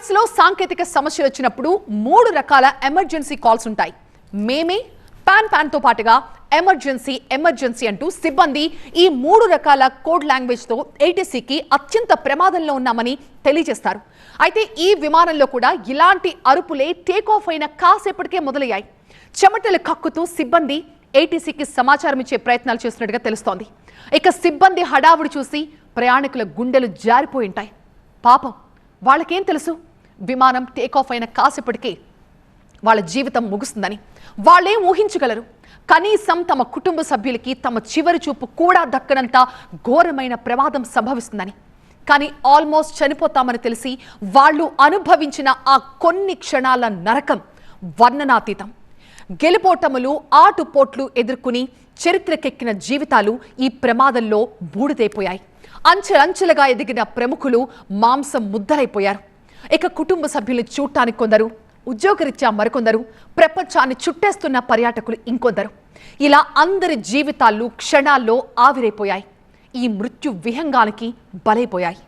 Flights లో సాంకేతిక సమస్యలు వచ్చినప్పుడు 3 రకాల ఎమర్జెన్సీ కాల్స్ ఉంటాయి. మేమే పాన్ తో పాటుగా ఎమర్జెన్సీ అంటూ సిబ్బంది ఈ 3 రకాల కోడ్ లాంగ్వేజ్ తో ఏటీసీకి అత్యంత ప్రమాదంలో ఉన్నామని తెలియజేస్తారు. అయితే ఈ విమానంలో కూడా ఇలాంటి అరుపులే టేక్ ఆఫ్ అయిన కాసేపటికే మొదలయ్యాయి. చెమటలు కక్కుతూ సిబ్బంది ఏటీసీకి సమాచారం ఇచ్చే ప్రయత్నాలు చేస్తున్నట్టుగా తెలుస్తోంది. ఇక సిబ్బంది హడావుడి చూసి ప్రయాణికుల గుండెలు జారిపోయి ఉంటాయి. పాపం వాళ్ళకేం తెలుసు, విమానం టేక్ ఆఫ్ అయిన కాసేపటికే వాళ్ళ జీవితం ముగుస్తుందని. వాళ్ళేం ఊహించగలరు? కనీసం తమ కుటుంబ సభ్యులకి తమ చివరి చూపు కూడా దక్కనంత ఘోరమైన ప్రమాదం సంభవిస్తుందని. కానీ ఆల్మోస్ట్ చనిపోతామని తెలిసి వాళ్ళు అనుభవించిన ఆ కొన్ని క్షణాల నరకం వర్ణనాతీతం. గెలుపోటములు ఆటుపోట్లు ఎదుర్కొని చరిత్రకెక్కిన జీవితాలు ఈ ప్రమాదంలో బూడిదైపోయాయి. అంచెలంచెలుగా ఎదిగిన ప్రముఖులు మాంసం ముద్దలైపోయారు. ఇక కుటుంబ సభ్యులు చూడటానికి కొందరు, ఉద్యోగరీత్యా మరికొందరు, ప్రపంచాన్ని చుట్టేస్తున్న పర్యాటకులు ఇంకొందరు. ఇలా అందరి జీవితాలు క్షణాల్లో ఆవిరైపోయాయి. ఈ మృత్యు విహంగానికి బలైపోయాయి.